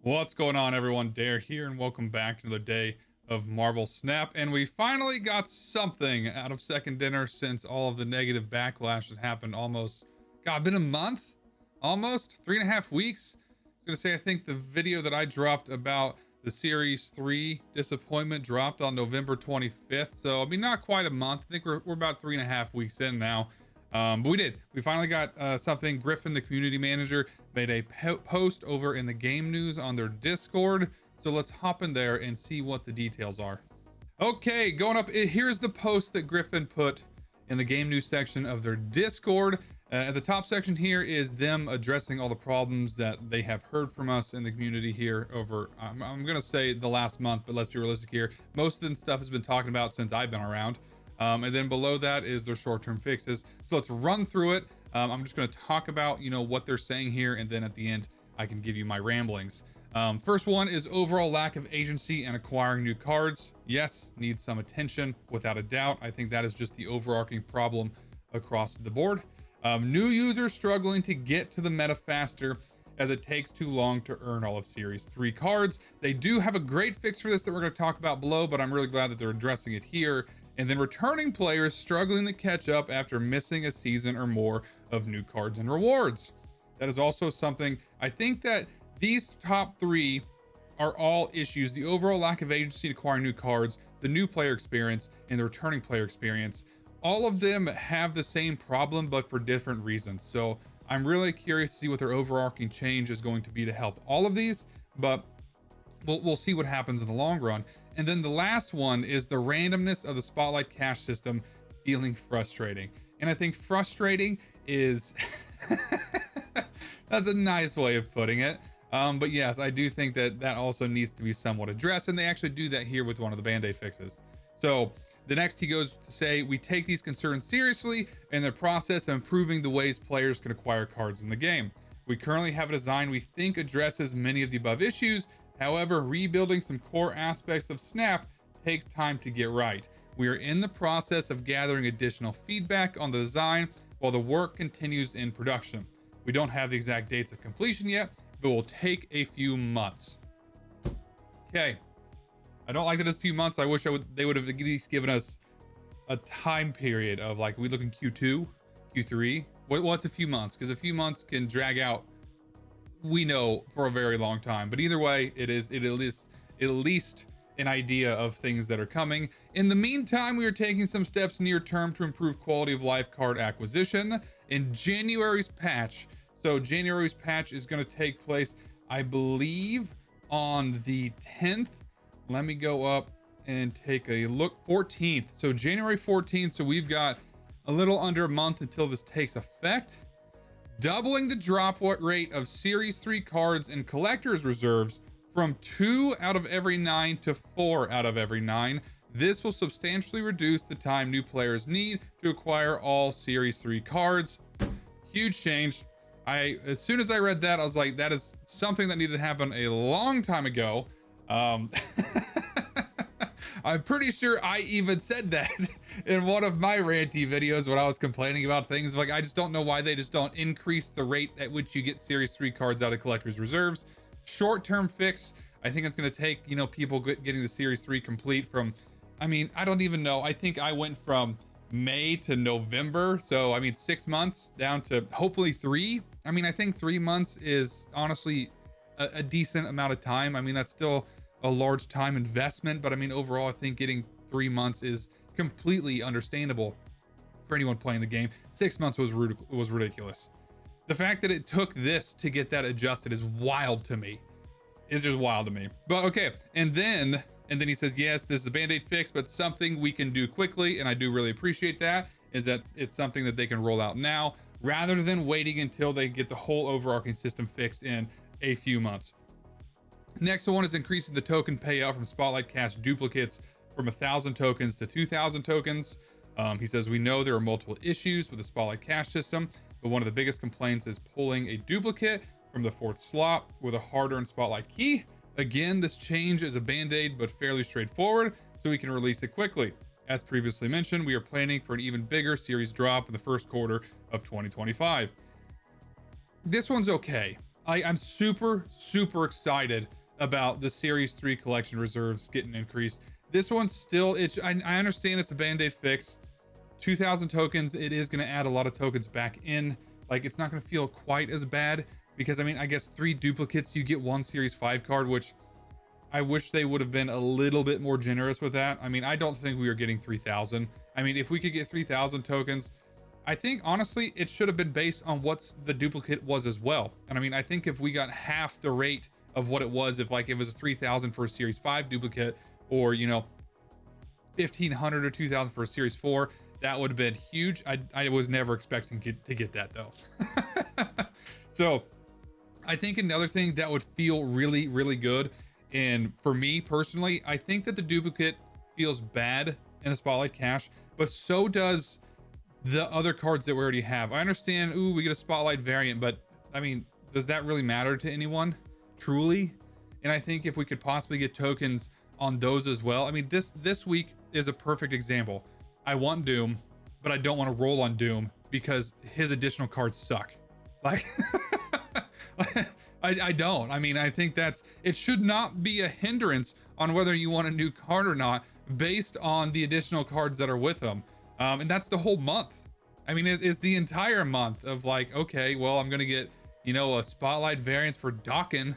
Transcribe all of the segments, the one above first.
What's going on, everyone? Dare here, and welcome back to another day of Marvel Snap. And we finally got something out of Second Dinner since all of the negative backlash that happened almost, God, been a month? Almost? 3.5 weeks? I was going to say, I think the video that I dropped about the Series 3 disappointment dropped on November 25th. So, I mean, not quite a month. I think we're about 3.5 weeks in now. But we did. We finally got something. Griffin, the community manager, made a post over in the game news on their Discord. So let's hop in there and see what the details are. Okay, going up, here's the post that Griffin put in the game news section of their Discord. At the top section here is them addressing all the problems that they have heard from us in the community here over, I'm going to say the last month, but let's be realistic here. Most of the stuff has been talking about since I've been around. And then below that is their short-term fixes. So let's run through it. I'm just going to talk about, what they're saying here. And then at the end, I can give you my ramblings. First one is overall lack of agency and acquiring new cards. Yes, needs some attention without a doubt. I think that is just the overarching problem across the board. New users struggling to get to the meta faster as it takes too long to earn all of Series 3 cards. They do have a great fix for this that we're going to talk about below, but I'm really glad that they're addressing it here. And then returning players struggling to catch up after missing a season or more of new cards and rewards. That is also something I think that these top three are all issues: the overall lack of agency to acquire new cards, the new player experience, and the returning player experience. All of them have the same problem, but for different reasons. So I'm really curious to see what their overarching change is going to be to help all of these, but we'll see what happens in the long run. And then the last one is the randomness of the Spotlight cash system feeling frustrating. And I think frustrating is that's a nice way of putting it. But yes, I do think that that also needs to be somewhat addressed, and they actually do that here with one of the Band-Aid fixes. So the next he goes to say, we take these concerns seriously in the process of improving the ways players can acquire cards in the game. We currently have a design we think addresses many of the above issues. However, rebuilding some core aspects of Snap takes time to get right. We are in the process of gathering additional feedback on the design while the work continues in production. We don't have the exact dates of completion yet, but will take a few months. Okay. I don't like that it's a few months. I wish they would have at least given us a time period of, like, we look in Q2, Q3. What's a few months? Because a few months can drag out, we know, for a very long time. But either way, it is at least an idea of things that are coming. In the meantime, we are taking some steps near term to improve quality of life card acquisition in January's patch. So January's patch is going to take place, I believe, on the 10th. Let me go up and take a look. 14th. So January 14th. So we've got a little under a month until this takes effect. Doubling the drop rate of Series 3 cards in collector's reserves from 2 out of every 9 to 4 out of every 9. This will substantially reduce the time new players need to acquire all Series 3 cards. Huge change. As soon as I read that, I was like, that is something that needed to happen a long time ago. I'm pretty sure I even said that in one of my ranty videos when I was complaining about things. Like, I just don't know why they just don't increase the rate at which you get Series 3 cards out of collector's reserves. Short-term fix. I think it's going to take, people getting the Series 3 complete from, I mean, I don't even know. I think I went from May to November. So, I mean, 6 months down to hopefully 3. I mean, I think 3 months is honestly a decent amount of time. I mean, that's still a large time investment, but I mean, overall, I think getting 3 months is completely understandable for anyone playing the game. 6 months was ridiculous. The fact that it took this to get that adjusted is wild to me. It's just wild to me. But okay, and then he says, yes, this is a Band-Aid fix, but something we can do quickly, and I do really appreciate that, is that it's something that they can roll out now rather than waiting until they get the whole overarching system fixed in a few months. Next one is increasing the token payout from Spotlight Cash duplicates from 1,000 tokens to 2,000 tokens. He says, we know there are multiple issues with the Spotlight Cash system, but one of the biggest complaints is pulling a duplicate from the 4th slot with a hard-earned Spotlight key. Again, this change is a Band-Aid, but fairly straightforward, so we can release it quickly. As previously mentioned, we are planning for an even bigger series drop in the first quarter of 2025. This one's okay. I'm super, super excited about the Series 3 collection reserves getting increased. This one's still, I understand it's a band-aid fix. 2,000 tokens, it is going to add a lot of tokens back in. Like, it's not going to feel quite as bad because, I mean, I guess 3 duplicates, you get 1 Series 5 card, which I wish they would have been a little bit more generous with that. I mean, I don't think we are getting 3,000. I mean, if we could get 3,000 tokens, I think honestly it should have been based on what's the duplicate was as well. And I mean, I think if we got half the rate of what it was, if like it was a 3,000 for a Series 5 duplicate, or 1,500 or 2,000 for a Series 4, that would have been huge. I was never expecting to get that though. So I think another thing that would feel really, really good, and for me personally, I think that the duplicate feels bad in the Spotlight Cash, but so does the other cards that we already have. I understand, ooh, we get a Spotlight variant, but I mean, does that really matter to anyone truly? And I think if we could possibly get tokens on those as well. I mean, this week is a perfect example. I want Doom, but I don't want to roll on Doom because his additional cards suck. Like, I don't. I mean, I think it should not be a hindrance on whether you want a new card or not based on the additional cards that are with them. And that's the whole month. I mean, it's the entire month of like, okay, well, I'm going to get, a Spotlight variant for Dawkin,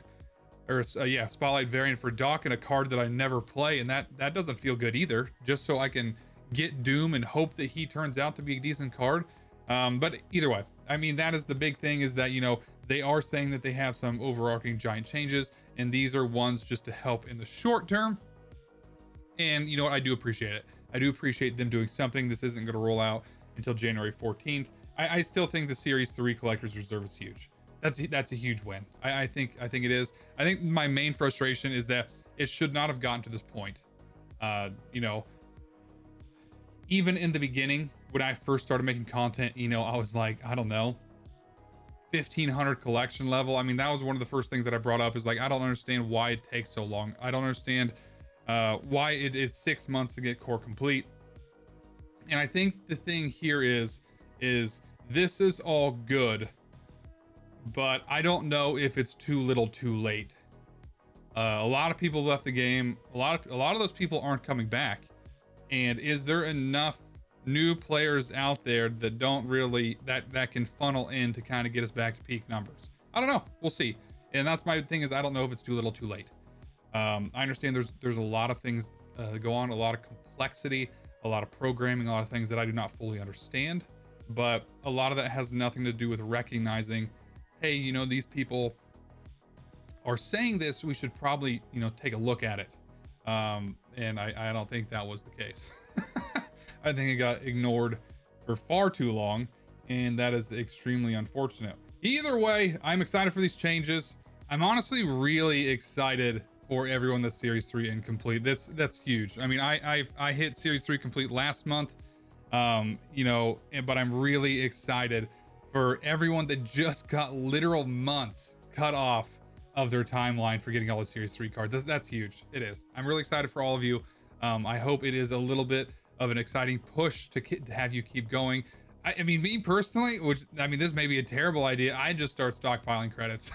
or yeah, Spotlight variant for Dawkin, a card that I never play. And that doesn't feel good either, just so I can get Doom and hope that he turns out to be a decent card. But either way, I mean, that is the big thing, is that, they are saying that they have some overarching giant changes, and these are ones just to help in the short term. And you know what? I do appreciate it. I do appreciate them doing something. This isn't going to roll out until January 14th. I still think the Series 3 Collector's Reserve is huge. That's a huge win. I think it is. I think my main frustration is that it should not have gotten to this point. Even in the beginning, when I first started making content, I was like, I don't know, 1,500 collection level. I mean, that was one of the first things that I brought up, is like, I don't understand why it takes so long. I don't understand why it is 6 months to get core complete. And I think the thing here is this is all good, but I don't know if it's too little too late. A lot of people left the game. A lot of those people aren't coming back. And is there enough new players out there that don't really, that can funnel in to kind of get us back to peak numbers? I don't know. We'll see. And that's my thing, is I don't know if it's too little too late. I understand there's a lot of things go on, a lot of complexity, a lot of programming, a lot of things that I do not fully understand, but a lot of that has nothing to do with recognizing, hey, these people are saying this, we should probably, take a look at it. And I don't think that was the case. I think it got ignored for far too long, and that is extremely unfortunate. Either way, I'm excited for these changes. I'm honestly really excited for everyone that's Series 3 incomplete. That's huge. I mean, I hit Series 3 complete last month, but I'm really excited for everyone that just got literal months cut off of their timeline for getting all the Series 3 cards. That's huge. It is. I'm really excited for all of you. I hope it is a little bit of an exciting push to have you keep going. I mean, me personally, this may be a terrible idea, I just start stockpiling credits.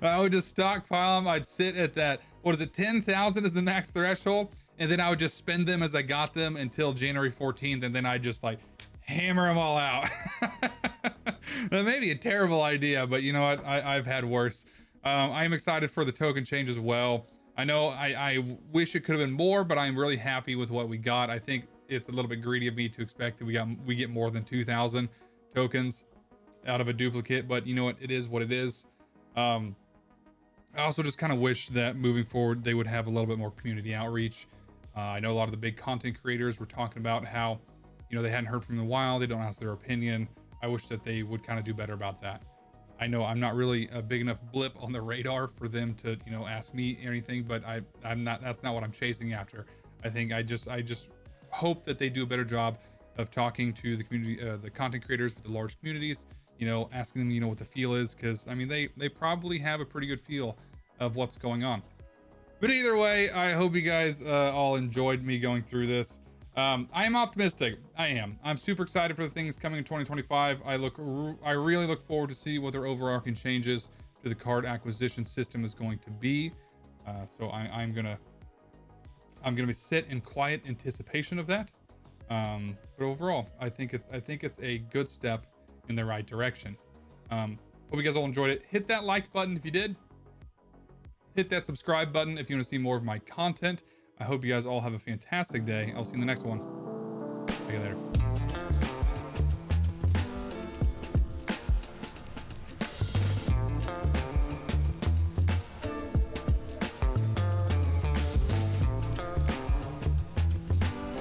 I would just stockpile them. I'd sit at that, 10,000 is the max threshold, and then I would just spend them as I got them until January 14th, and then I just like hammer them all out. That may be a terrible idea, but you know what? I've had worse. I am excited for the token change as well. I know I wish it could have been more, but I'm really happy with what we got. I think it's a little bit greedy of me to expect that we get more than 2,000 tokens out of a duplicate, but you know what? It is what it is. I also just kind of wish that moving forward, they would have a little bit more community outreach. I know a lot of the big content creators were talking about how, they hadn't heard from them in a while. They don't ask their opinion. I wish that they would kind of do better about that. I know I'm not really a big enough blip on the radar for them to, ask me anything, but I'm not, that's not what I'm chasing after. I think I just hope that they do a better job of talking to the community, the content creators with the large communities, asking them, what the feel is. Cause I mean, they probably have a pretty good feel of what's going on. But either way, I hope you guys all enjoyed me going through this. I am optimistic. I'm super excited for the things coming in 2025. I really look forward to see what their overarching changes to the card acquisition system is going to be. So I'm gonna be sit in quiet anticipation of that. But overall, I think it's a good step in the right direction. Hope you guys all enjoyed it. Hit that like button if you did. Hit that subscribe button if you want to see more of my content. I hope you guys all have a fantastic day. I'll see you in the next one. See you later.